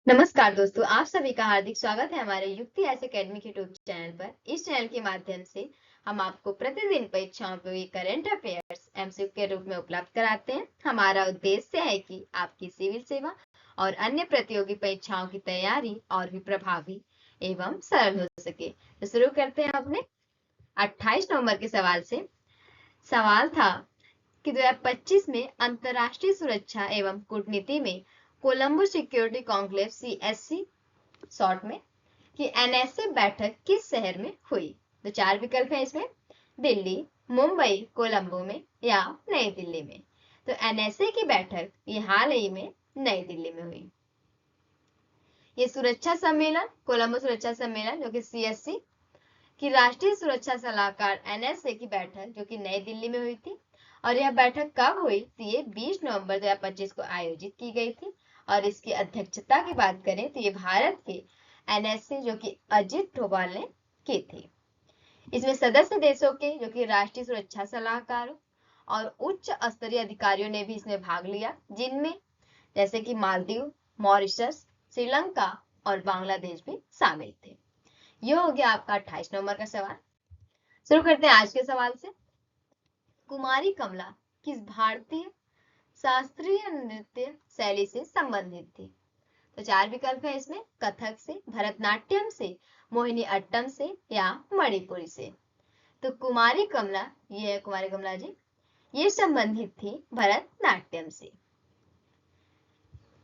नमस्कार दोस्तों, आप सभी का हार्दिक स्वागत है हमारे युक्ति एस एकेडमी के यूट्यूब चैनल पर। इस चैनल के माध्यम से हम आपको प्रतिदिन परीक्षाओं में करंट अफेयर्स एमसीक्यू के रूप में उपलब्ध कराते हैं। हमारा उद्देश्य है कि आपकी सिविल सेवा और अन्य प्रतियोगी परीक्षाओं की तैयारी और भी प्रभावी एवं सरल हो सके। तो शुरू करते हैं अपने 28 नवंबर के सवाल से। सवाल था कि 2025 में अंतर्राष्ट्रीय सुरक्षा एवं कूटनीति में Colombo security conclave CSC short में कि NSA बैठक किस शहर में हुई। तो 4 विकल्प है इसमें, दिल्ली, मुंबई, कोलंबो में या नई दिल्ली में। तो NSA की बैठक ये हाल ही में नई दिल्ली में हुई। ये सुरक्षा सम्मेलन, कोलंबो सुरक्षा सम्मेलन जो कि CSC की राष्ट्रीय सुरक्षा सलाहकार NSA की बैठक जो कि नई दिल्ली में हुई थी। और यह बैठक कब हुई? तो ये 20 नवंबर 2025 को आयोजित की गई थी। और इसकी अध्यक्षता की बात करें तो ये भारत के NSA जो कि अजित डोभाल ने की थी। इसमें सदस्य देशों के जो कि राष्ट्रीय सुरक्षा सलाहकारों और उच्च स्तरीय अधिकारियों ने भी इसमें भाग लिया, जिनमें जैसे कि मालदीव, मॉरिशस, श्रीलंका और बांग्लादेश भी शामिल थे। यह हो गया आपका 28 नवंबर का सवाल। शुरू करते हैं आज के सवाल से। कुमारी कमला किस भारतीय शास्त्रीय नृत्य शैली से संबंधित थी? तो 4 विकल्प है इसमें, कथक से, भरतनाट्यम से, मोहिनी अट्टम से या मणिपुरी से। तो कुमारी कमला, ये है कुमारी कमला जी, ये संबंधित थी भरतनाट्यम से।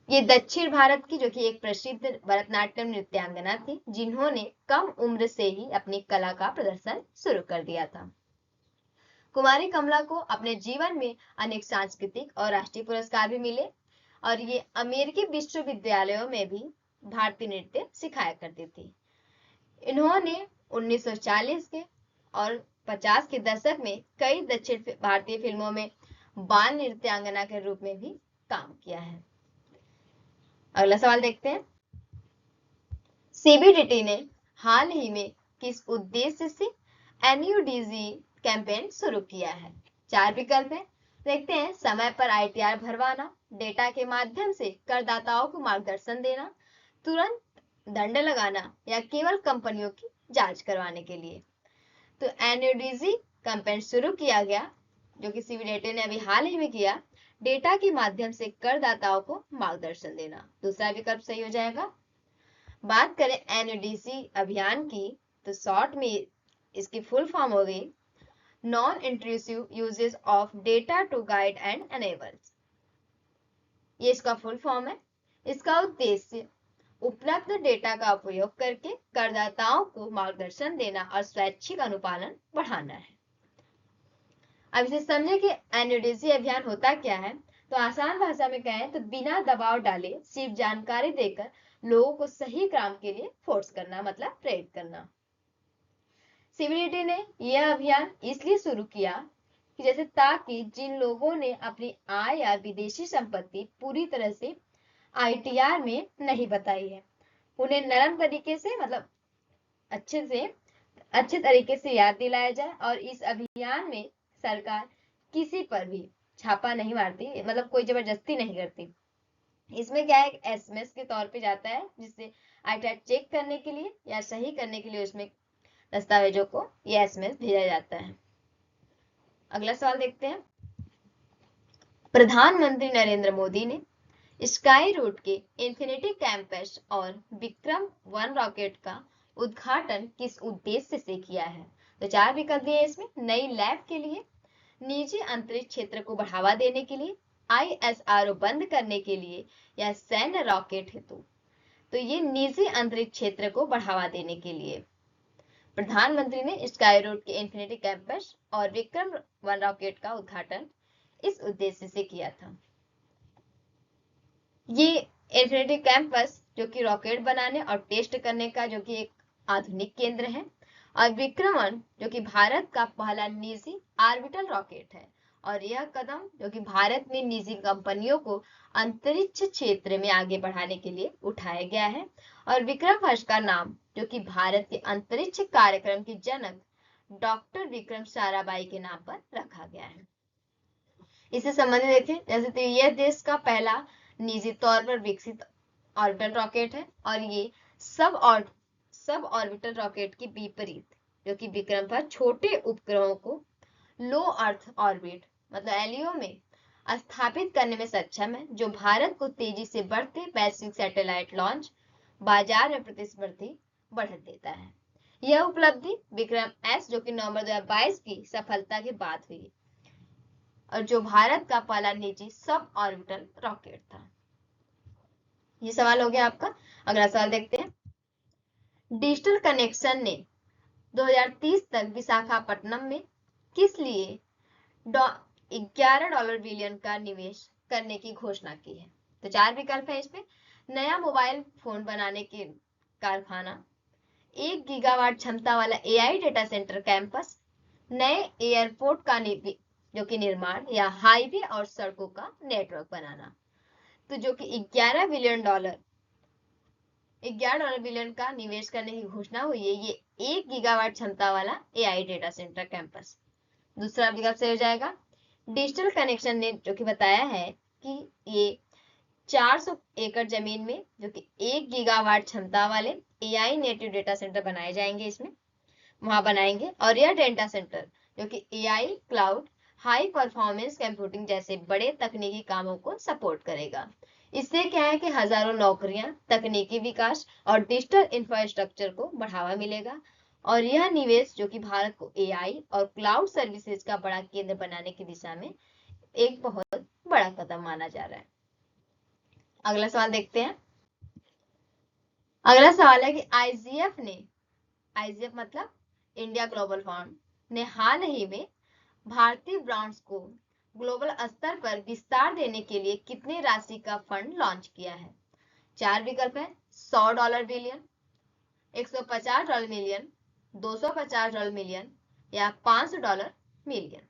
ये दक्षिण भारत की जो कि एक प्रसिद्ध भरतनाट्यम नृत्यांगना थी, जिन्होंने कम उम्र से ही अपनी कला का प्रदर्शन शुरू कर दिया था। कुमारी कमला को अपने जीवन में अनेक सांस्कृतिक और राष्ट्रीय पुरस्कार भी मिले और ये अमेरिकी विश्वविद्यालयों में भी भारतीय नृत्य सिखाया करती थी। इन्होंने 1940 के और 50 के दशक में कई दक्षिण भारतीय फिल्मों में बाल नृत्यांगना के रूप में भी काम किया है। अगला सवाल देखते हैं। CBDT ने हाल ही में किस उद्देश्य से NUDZ कैंपेन शुरू किया है? 4 विकल्प है, देखते हैं। समय पर ITR भरवाना, डेटा के माध्यम से करदाताओं को मार्गदर्शन देना, तुरंत दंड लगाना या केवल कंपनियों की जांच करवाने के लिए। तो NUDZ कैंपेन शुरू किया गया जो कि CBDT ने अभी हाल ही में किया, डेटा के माध्यम से करदाताओं को मार्गदर्शन देना। दूसरा विकल्प सही हो जाएगा। बात करें NUDZ अभियान की तो शॉर्ट में इसकी फुल फॉर्म हो गई non intrusive uses of data to guide and enable. ये इसका फुल फॉर्म है। इसका उद्देश्य उपलब्ध डेटा का उपयोग करके करदाताओं को मार्गदर्शन देना और स्वैच्छिक अनुपालन बढ़ाना है। अब इसे समझे कि NUDZ अभियान होता क्या है। तो आसान भाषा में कहें तो बिना दबाव डाले सिर्फ जानकारी देकर लोगों को सही काम के लिए फोर्स करना, मतलब प्रेरित करना। CBDT ने यह अभियान इसलिए शुरू किया कि जैसे ताकि जिन लोगों ने अपनी आय या विदेशी संपत्ति पूरी तरह से ITR में नहीं बताई है, उन्हें नरम तरीके से, मतलब अच्छे तरीके से याद दिलाया जाए। और इस अभियान में सरकार किसी पर भी छापा नहीं मारती, मतलब कोई जबरदस्ती नहीं करती। इसमें क्या है, SMS के तौर पे जाता है, जिससे ITR चेक करने के लिए या सही करने के लिए उसमें दस्तावेजों को ये SMS भेजा जाता है। अगला सवाल देखते हैं। प्रधानमंत्री नरेंद्र मोदी ने स्काई रूट के इंफिनिटी कैंपस और विक्रम-1 रॉकेट का उद्घाटन किस उद्देश्य से किया है? तो 4 विकल्प दिए इसमें, नई लैब के लिए, निजी अंतरिक्ष क्षेत्र को बढ़ावा देने के लिए, ISRO बंद करने के लिए या सैन्य रॉकेट हेतु। तो ये निजी अंतरिक्ष क्षेत्र को बढ़ावा देने के लिए प्रधानमंत्री ने स्काई रूट के इंफिनिटी कैंपस और विक्रम-1 रॉकेट का उद्घाटन इस उद्देश्य से किया था। ये इंफिनिटी कैंपस जो कि रॉकेट बनाने और टेस्ट करने का जो कि एक आधुनिक केंद्र है, और विक्रम-1 जो कि भारत का पहला निजी ऑर्बिटल रॉकेट है। और यह कदम जो कि भारत में निजी कंपनियों को अंतरिक्ष क्षेत्र में आगे बढ़ाने के लिए उठाया गया है। और विक्रम फर्स्ट का नाम जो कि भारत के अंतरिक्ष कार्यक्रम की जनक डॉक्टर विक्रम साराभाई के नाम पर रखा गया है। इससे संबंधित देखें, जैसे तो यह देश का पहला निजी तौर पर विकसित ऑर्बिटल रॉकेट है और ये सब ऑर्बिटल रॉकेट के विपरीत जो कि विक्रम पर छोटे उपग्रहों को लो अर्थ ऑर्बिट मतलब एलईओ में स्थापित करने में सक्षम है, जो भारत को तेजी से बढ़ते वैश्विक सैटेलाइट लॉन्च बाजार में प्रतिस्पर्धी बढ़त देता है। यह उपलब्धि विक्रम एस जो कि नवंबर 2022 की सफलता के बाद हुई और जो भारत का पहला निजी सब ऑर्बिटल रॉकेट था। ये सवाल हो गया आपका। अगला सवाल देखते हैं। डिजिटल कनेक्शन ने 2030 तक विशाखापट्टनम में किस लिए $11 बिलियन का निवेश करने की घोषणा की है? तो 4 विकल्प है इसमें। नया मोबाइल फोन बनाने के कारखाना, 1 गीगावाट क्षमता वाला एआई डेटा सेंटर कैंपस, नए एयरपोर्ट का जो कि निर्माण या हाईवे और सड़कों का नेटवर्क बनाना। तो जो कि $11 बिलियन का निवेश करने की घोषणा हुई है, ये 1 गीगावाट क्षमता वाला एआई डेटा सेंटर कैंपस। दूसरा विकल्प से हो जाएगा। डिजिटल कनेक्शन ने जो कि बताया है कि ये 400 एकड़ जमीन में जो कि 1 गीगावाट क्षमता वाले एआई नेटिव डेटा सेंटर बनाए जाएंगे, इसमें वहां बनाएंगे। और यह डेटा सेंटर जो कि AI, cloud, high performance computing जैसे बड़े तकनीकी कामों को सपोर्ट करेगा। इससे क्या है कि हजारों नौकरियां, तकनीकी विकास और डिजिटल इंफ्रास्ट्रक्चर को बढ़ावा मिलेगा और यह निवेश जो कि भारत को एआई और क्लाउड सर्विसेज का बड़ा केंद्र बनाने की दिशा में एक बहुत बड़ा कदम माना जा रहा है। अगला सवाल देखते हैं। अगला सवाल है कि आईजीएफ मतलब इंडिया ग्लोबल फंड ने हाल ही में भारतीय ब्रांड्स को ग्लोबल स्तर पर विस्तार देने के लिए कितने राशि का फंड लॉन्च किया है? 4 विकल्प है। $100 बिलियन, $150 मिलियन, $250 मिलियन या $500 मिलियन।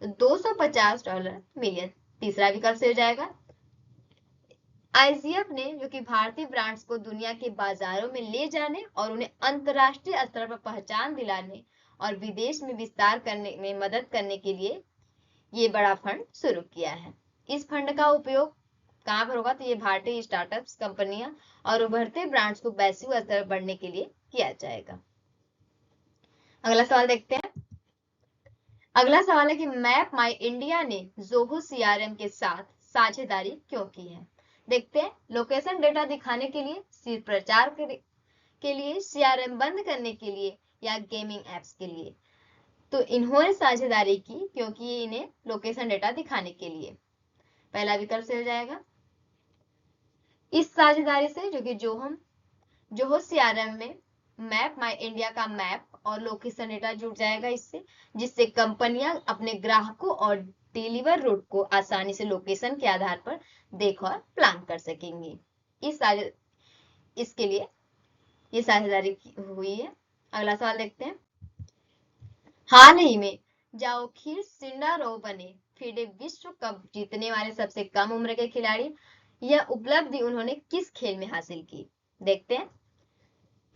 तो $250 मिलियन तीसरा विकल्प से हो जाएगा। आईजीएफ ने जो कि भारतीय ब्रांड्स को दुनिया के बाजारों में ले जाने और उन्हें अंतरराष्ट्रीय स्तर पर पहचान दिलाने और विदेश में विस्तार करने में मदद करने के लिए ये बड़ा फंड शुरू किया है। इस फंड का उपयोग कहां पर होगा? तो ये भारतीय स्टार्टअप्स, कंपनियां और उभरते ब्रांड्स को वैश्विक स्तर पर बढ़ने के लिए किया जाएगा। अगला सवाल देखते हैं। अगला सवाल है कि मैप माई इंडिया ने जोहो सीआरएम के साथ साझेदारी क्यों की है? देखते हैं। लोकेशन डेटा दिखाने के लिए, सिर्फ प्रचार के लिए, सीआरएम बंद करने के लिए या गेमिंग एप्स के लिए? तो इन्होंने साझेदारी की क्योंकि इन्हें लोकेशन डेटा दिखाने के लिए। पहला विकल्प से हो जाएगा। इस साझेदारी से जो कि जोहो सीआरएम में मैप माई इंडिया का मैप और लोकेशन डेटा जुड़ जाएगा इससे, जिससे कंपनियां अपने ग्राहकों और डिलीवर रूट को आसानी से लोकेशन के आधार पर देख और प्लान कर सकेंगी। इसके लिए ये साझेदारी हुई है। अगला सवाल देखते हैं। हाल ही में जाओखिर सिंडारोव बने फिडे विश्व कप जीतने वाले सबसे कम उम्र के खिलाड़ी। यह उपलब्धि उन्होंने किस खेल में हासिल की? देखते हैं।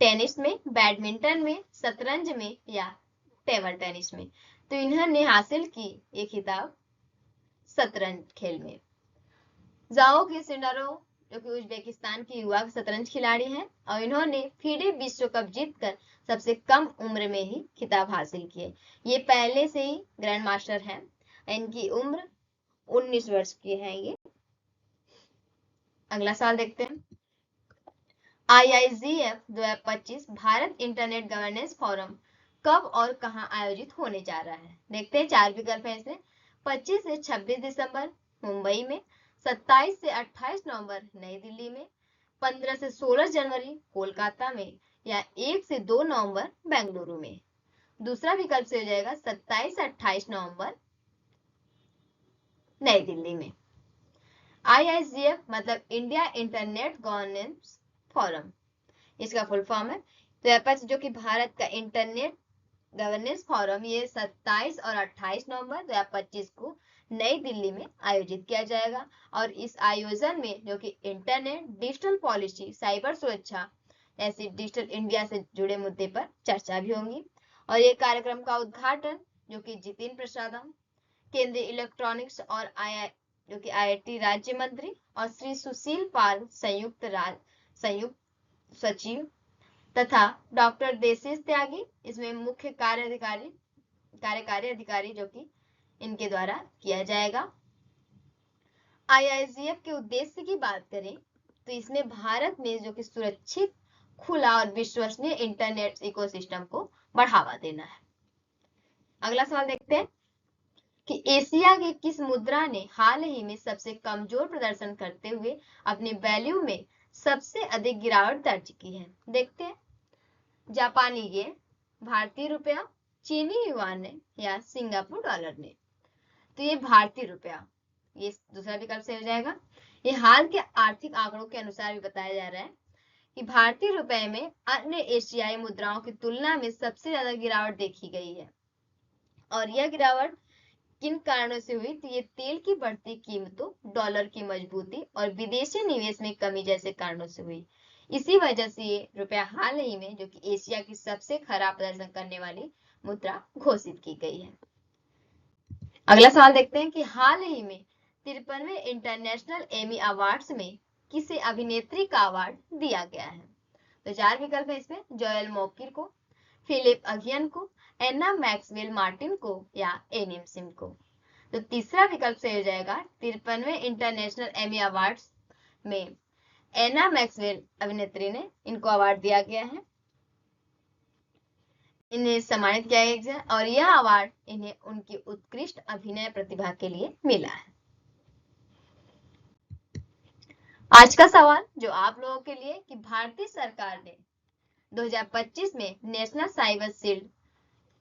टेनिस में, बैडमिंटन में, शतरंज में या टेबल टेनिस में? तो इन्होंने हासिल की ये खिताब शतरंज खेल में। जाओखिर सिंडारोव जो कि उज्बेकिस्तान की युवा शतरंज खिलाड़ी हैं और इन्होंने फिडे विश्व कप जीतकर सबसे कम उम्र में ही खिताब हासिल किए। ये पहले से ही ग्रैंड मास्टर हैं। इनकी उम्र 19 वर्ष की है ये। अगला सवाल देखते हैं। IIGF 2025 Bharat internet governance forum कब और कहां आयोजित होने जा रहा है? देखते हैं। 4 विकल्प है इसमें। 25 से 26 दिसंबर मुंबई में, 27 से 28 नवंबर नई दिल्ली में, 15 से 16 जनवरी कोलकाता में या 1 से 2 नवंबर बेंगलुरु में? दूसरा विकल्प से हो जाएगा 27 से 28 नवंबर नई दिल्ली में। IIGF मतलब इंडिया इंटरनेट गवर्नेंस फोरम, इसका फुल फॉर्म है। तो जो कि भारत का इंटरनेट गवर्नेंस फोरम ये 27 और 28 नवंबर 2025 को नई दिल्ली में आयोजित किया जाएगा और इस आयोजन में जो कि इंटरनेट, डिजिटल पॉलिसी, साइबर सुरक्षा ऐसे डिजिटल इंडिया से जुड़े मुद्दे पर चर्चा भी होंगी। और ये कार्यक्रम का उद्घाटन जो कि जितेंद्र प्रसाद, केंद्रीय इलेक्ट्रॉनिक्स और जो कि IIT राज्य मंत्री और श्री सुशील पाल संयुक्त सचिव तथा डॉक्टर देशिश त्यागी इसमें मुख्य कार्यकारी अधिकारी जो कि इनके द्वारा किया जाएगा। IIGF के उद्देश्य की बात करें तो इसमें भारत में जो कि सुरक्षित, खुला और विश्वसनीय इंटरनेट इकोसिस्टम को बढ़ावा देना है। अगला सवाल देखते हैं कि एशिया के किस मुद्रा ने हाल ही में सबसे कमजोर प्रदर्शन करते हुए अपनी वैल्यू में सबसे अधिक गिरावट दर्ज की है। देखते हैं, जापानी येन, भारतीय रुपया, चीनी युआन ने या सिंगापुर डॉलर ने। तो ये भारतीय रुपया, ये दूसरा विकल्प से हो जाएगा। ये हाल के आर्थिक आंकड़ों के अनुसार भी बताया जा रहा है कि भारतीय रुपए में अन्य एशियाई मुद्राओं की तुलना में सबसे ज्यादा गिरावट देखी गई है। और यह गिरावट किन कारणों से हुई? तो ये तेल की बढ़ती कीमतों, डॉलर की मजबूती और विदेशी निवेश में कमी जैसे कारणों से हुई। इसी वजह से ये रुपया हाल ही में जो कि एशिया की सबसे खराब प्रदर्शन करने वाली मुद्रा घोषित की गई है। अगला सवाल देखते हैं कि हाल ही में 53वें इंटरनेशनल एमी अवार्ड्स में किसे अभिनेत्री का अवार्ड दिया गया है? तो 4 विकल्प है इसमें, जोएल मोकिर को, फिलिप अगियन को, एना मैक्सवेल मार्टिन को या एनिम सिम को। तो तीसरा विकल्प सही हो जाएगा। 53वें इंटरनेशनल एमी अवार्ड्स में एना मैक्सवेल अभिनेत्री ने इनको अवार्ड दिया गया है, इन्हें सम्मानित किया गया है और यह अवार्ड इन्हें उनकी उत्कृष्ट अभिनय प्रतिभा के लिए मिला है। आज का सवाल जो आप लोगों के लिए कि भारतीय सरकार ने 2025 में नेशनल साइबर शील्ड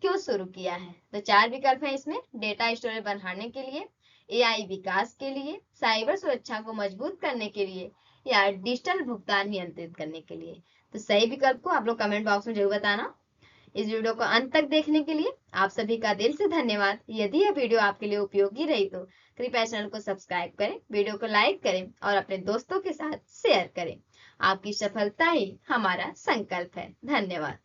क्यों शुरू किया है? तो 4 विकल्प है इसमें, डेटा स्टोरेज बढ़ाने के लिए, AI विकास के लिए, साइबर सुरक्षा को मजबूत करने के लिए या डिजिटल भुगतान नियंत्रित करने के लिए। तो सही विकल्प को आप लोग कमेंट बॉक्स में जरूर बताना। इस वीडियो को अंत तक देखने के लिए आप सभी का दिल से धन्यवाद। यदि यह वीडियो आपके लिए उपयोगी रही तो कृपया चैनल को सब्सक्राइब करें, वीडियो को लाइक करें और अपने दोस्तों के साथ शेयर करें। आपकी सफलता ही हमारा संकल्प है। धन्यवाद।